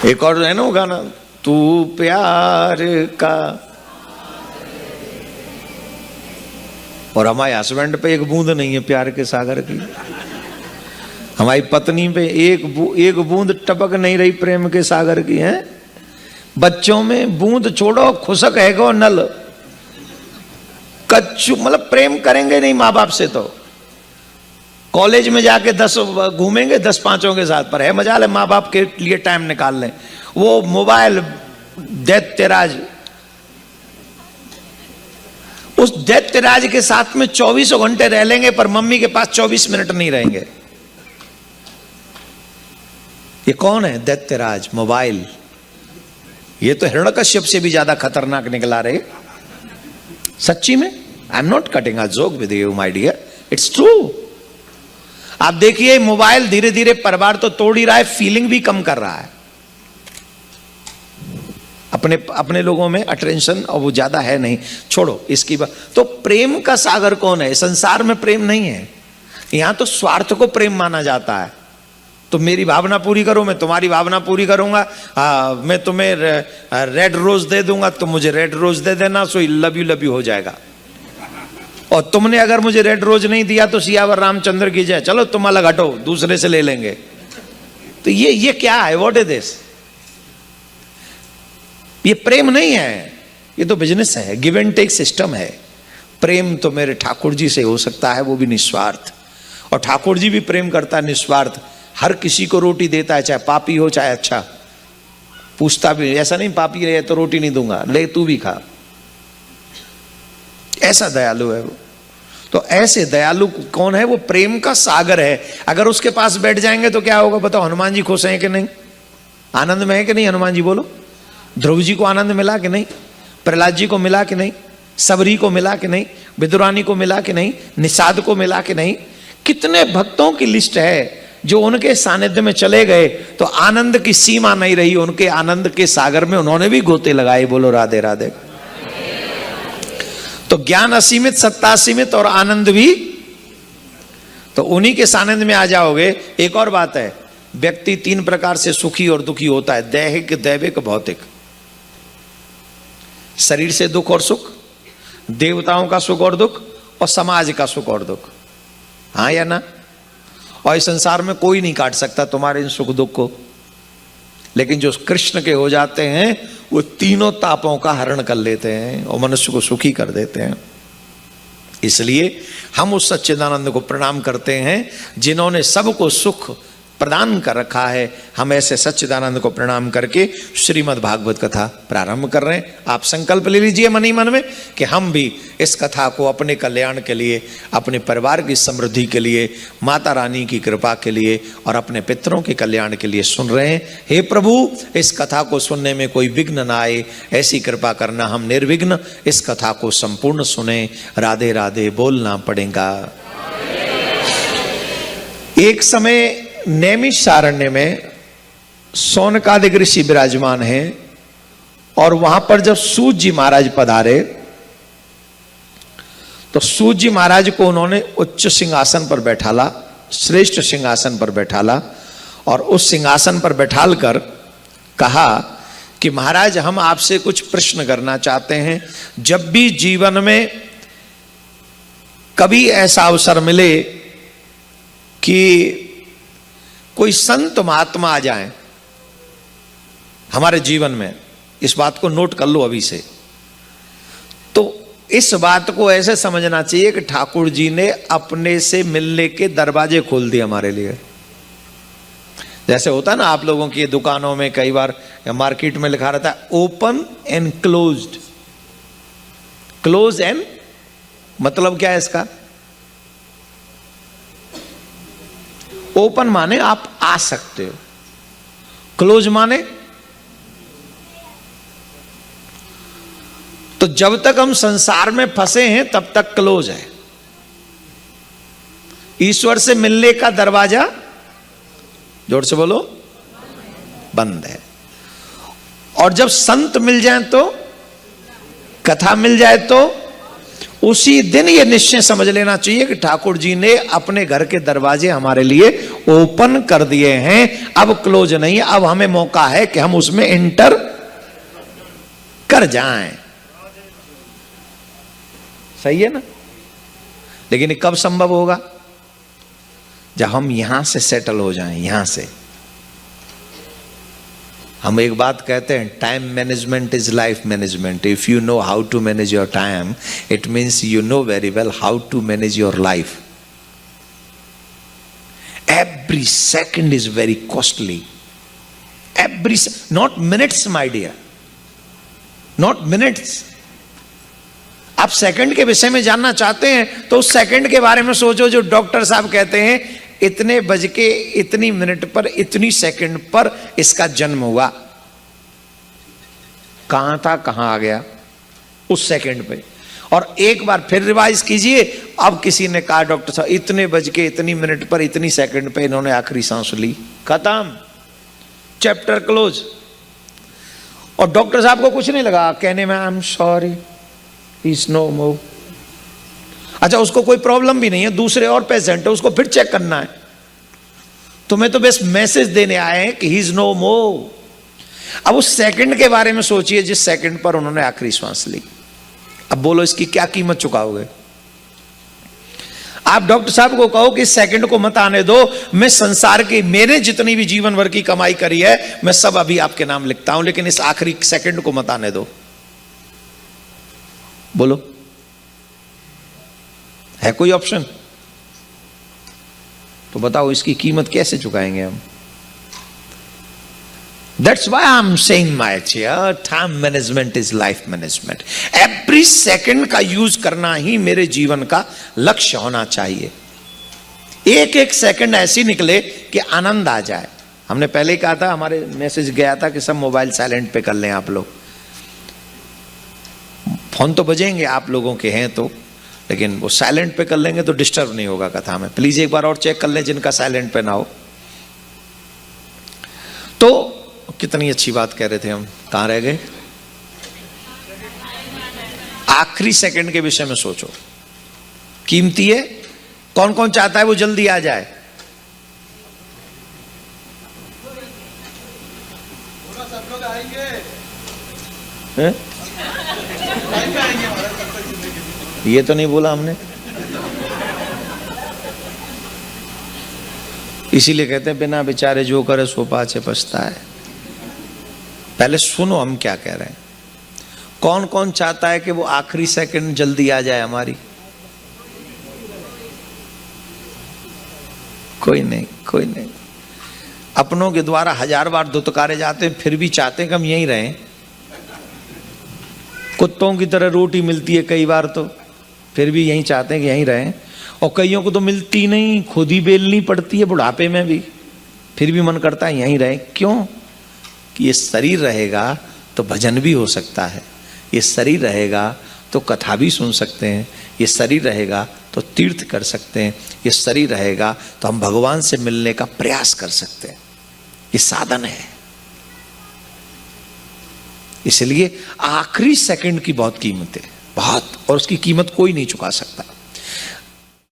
एक और है ना वो गाना, तू प्यार का, और हमारे हस्बैंड पे एक बूंद नहीं है प्यार के सागर की, हमारी पत्नी पे एक बूंद टपक नहीं रही प्रेम के सागर की है। बच्चों में बूंद छोड़ो, खुशक है गो नल, कच्चू मतलब प्रेम करेंगे नहीं माँ बाप से तो कॉलेज में जाके 10 घूमेंगे 10 पांचों के साथ, पर है मजा ले माँ बाप के लिए टाइम निकाल लें। वो मोबाइल दैत्यराज, उस दैत्यराज के साथ में 24 घंटे रह लेंगे पर मम्मी के पास 24 मिनट नहीं रहेंगे। ये कौन है दैत्यराज? मोबाइल। ये तो हिरण्यकश्यप से भी ज्यादा खतरनाक निकला रे सच्ची में। I am not cutting a joke with you my dear, it's true. आप देखिए मोबाइल धीरे धीरे परिवार तो तोड़ ही रहा है, फीलिंग भी कम कर रहा है। अपने लोगों में अटेंशन और वो ज्यादा है नहीं, छोड़ो इसकी बात। तो प्रेम का सागर कौन है? संसार में प्रेम नहीं है, यहां तो स्वार्थ को प्रेम माना जाता है। तो मेरी भावना पूरी करो, मैं तुम्हारी भावना पूरी करूंगा। मैं तुम्हें रेड रोज दे दूंगा, तुम मुझे रेड रोज दे देना, सो लव यू हो जाएगा। और तुमने अगर मुझे रेड रोज नहीं दिया तो सियावर रामचंद्र की जय, चलो तुम अलग हटो, दूसरे से ले लेंगे। तो ये क्या है? What is this? ये प्रेम नहीं है, ये तो बिजनेस है, गिव एंड टेक सिस्टम है। प्रेम तो मेरे ठाकुर जी से हो सकता है, वो भी निस्वार्थ। और ठाकुर जी भी प्रेम करता है निस्वार्थ, हर किसी को रोटी देता है, चाहे पापी हो चाहे अच्छा, पूछता भी ऐसा नहीं पापी रहे तो रोटी नहीं दूंगा, ले तू भी खा। ऐसा दयालु है वो। तो ऐसे दयालु कौन है? वो प्रेम का सागर है। अगर उसके पास बैठ जाएंगे तो क्या होगा बताओ? हनुमान जी खुश हैं कि नहीं? आनंद में है कि नहीं? हनुमान जी बोलो। ध्रुव जी को आनंद मिला कि नहीं? प्रहलाद जी को मिला कि नहीं? सबरी को मिला कि नहीं? विदुरानी को मिला कि नहीं? निषाद को मिला कि नहीं? कितने भक्तों की लिस्ट है जो उनके सानिध्य में चले गए तो आनंद की सीमा नहीं रही, उनके आनंद के सागर में उन्होंने भी गोते लगाए। बोलो राधे राधे। तो ज्ञान असीमित, सत्ता असीमित और आनंद भी, तो उन्हीं के सानिध्य में आ जाओगे। एक और बात है, व्यक्ति 3 प्रकार से सुखी और दुखी होता है, दैहिक, दैविक, भौतिक। शरीर से दुख और सुख, देवताओं का सुख और दुख, और समाज का सुख और दुख। हाँ या ना? और इस संसार में कोई नहीं काट सकता तुम्हारे इन सुख दुख को। लेकिन जो कृष्ण के हो जाते हैं वो तीनों तापों का हरण कर लेते हैं और मनुष्य को सुखी कर देते हैं। इसलिए हम उस सच्चिदानंद को प्रणाम करते हैं जिन्होंने सबको सुख प्रदान कर रखा है। हम ऐसे सच्चिदानंद को प्रणाम करके श्रीमद् भागवत कथा प्रारंभ कर रहे हैं। आप संकल्प ले लीजिए मन ही मन में कि हम भी इस कथा को अपने कल्याण के लिए, अपने परिवार की समृद्धि के लिए, माता रानी की कृपा के लिए और अपने पितरों के कल्याण के लिए सुन रहे हैं। हे प्रभु, इस कथा को सुनने में कोई विघ्न ना आए, ऐसी कृपा करना। हम निर्विघ्न इस कथा को संपूर्ण सुने। राधे राधे बोलना पड़ेगा। एक समय नैमिषारण्य में सौनकादिक ऋषि विराजमान हैं और वहां पर जब सूत जी महाराज पधारे तो सूत जी महाराज को उन्होंने उच्च सिंहासन पर बैठाला, श्रेष्ठ सिंहासन पर बैठाला और उस सिंहासन पर बैठाल कर कहा कि महाराज हम आपसे कुछ प्रश्न करना चाहते हैं। जब भी जीवन में कभी ऐसा अवसर मिले कि कोई संत महात्मा आ जाए हमारे जीवन में, इस बात को नोट कर लो अभी से, तो इस बात को ऐसे समझना चाहिए कि ठाकुर जी ने अपने से मिलने के दरवाजे खोल दिए हमारे लिए। जैसे होता है ना आप लोगों की दुकानों में कई बार या मार्केट में लिखा रहता है open and closed. Close and मतलब क्या है इसका? ओपन माने आप आ सकते हो, क्लोज माने तो जब तक हम संसार में फंसे हैं तब तक क्लोज है। ईश्वर से मिलने का दरवाजा, जोर से बोलो, बंद है। और जब संत मिल जाए तो, कथा मिल जाए तो उसी दिन ये निश्चय समझ लेना चाहिए कि ठाकुर जी ने अपने घर के दरवाजे हमारे लिए ओपन कर दिए हैं, अब क्लोज नहीं, अब हमें मौका है कि हम उसमें एंटर कर जाएं। सही है ना? लेकिन कब संभव होगा? जब हम यहां से सेटल हो जाएं। यहां से हम एक बात कहते हैं, time management is life management. If you know how to manage your time, it means you know very well how to manage your life. Every second is very costly. Every, not minutes my dear, not minutes. आप second के विषय में जानना चाहते हैं तो उस second के बारे में सोचो जो डॉक्टर साहब कहते हैं इतने बज के इतनी मिनट पर इतनी सेकंड पर इसका जन्म हुआ। कहां था, कहां आ गया उस सेकंड पे। और एक बार फिर रिवाइज कीजिए। अब किसी ने कहा डॉक्टर साहब इतने बज के इतनी मिनट पर इतनी सेकंड पे इन्होंने आखिरी सांस ली, खत्म, चैप्टर क्लोज। और डॉक्टर साहब को कुछ नहीं लगा कहने में, I am sorry, is no more. अच्छा, उसको कोई प्रॉब्लम भी नहीं है, दूसरे और पेशेंट है, उसको फिर चेक करना है। तुम्हें तो बस मैसेज देने आए हैं कि ही इज नो मोर। अब उस सेकंड के बारे में सोचिए जिस सेकंड पर उन्होंने आखिरी श्वास ली। अब बोलो इसकी क्या कीमत चुकाओगे? आप डॉक्टर साहब को कहो कि इस सेकंड को मत आने दो, मैं संसार की मेरे जितनी भी जीवन भर की कमाई करी है मैं सब अभी आपके नाम लिखता हूं, लेकिन इस आखिरी सेकंड को मत आने दो। बोलो, है कोई ऑप्शन? तो बताओ इसकी कीमत कैसे चुकाएंगे हम? That's why I'm saying my dear, time management is life management. Every second का यूज करना ही मेरे जीवन का लक्ष्य होना चाहिए। एक एक सेकंड ऐसी निकले कि आनंद आ जाए। हमने पहले ही कहा था, हमारे मैसेज गया था कि सब मोबाइल साइलेंट पे कर लें आप लोग। फोन तो बजेंगे आप लोगों के हैं तो, लेकिन वो साइलेंट पे कर लेंगे तो डिस्टर्ब नहीं होगा कथा में। प्लीज एक बार और चेक कर लें जिनका साइलेंट पे ना हो। तो कितनी अच्छी बात कह रहे थे हम, कहां रह गए? आखिरी सेकंड के विषय में सोचो, कीमती है। कौन कौन चाहता है वो जल्दी आ जाए? सब लोग आएंगे। ये तो नहीं बोला हमने, इसीलिए कहते हैं बिना बेचारे जो करे सो पाछे पछता है। पहले सुनो हम क्या कह रहे हैं। कौन कौन चाहता है कि वो आखिरी सेकंड जल्दी आ जाए हमारी? कोई नहीं, कोई नहीं। अपनों के द्वारा 1000 बार दुत्कारे जाते हैं, फिर भी चाहते हैं कि हम यहीं रहें। कुत्तों की तरह रोटी मिलती है कई बार तो फिर भी यहीं चाहते हैं कि यहीं रहें। और कईयों को तो मिलती नहीं, खुद ही बेलनी पड़ती है बुढ़ापे में भी, फिर भी मन करता है यहीं रहें। क्यों? कि ये शरीर रहेगा तो भजन भी हो सकता है, ये शरीर रहेगा तो कथा भी सुन सकते हैं, ये शरीर रहेगा तो तीर्थ कर सकते हैं, ये शरीर रहेगा तो हम भगवान से मिलने का प्रयास कर सकते हैं। ये साधन है। इसलिए आखिरी सेकंड की बहुत कीमत है, बहुत, और उसकी कीमत कोई नहीं चुका सकता।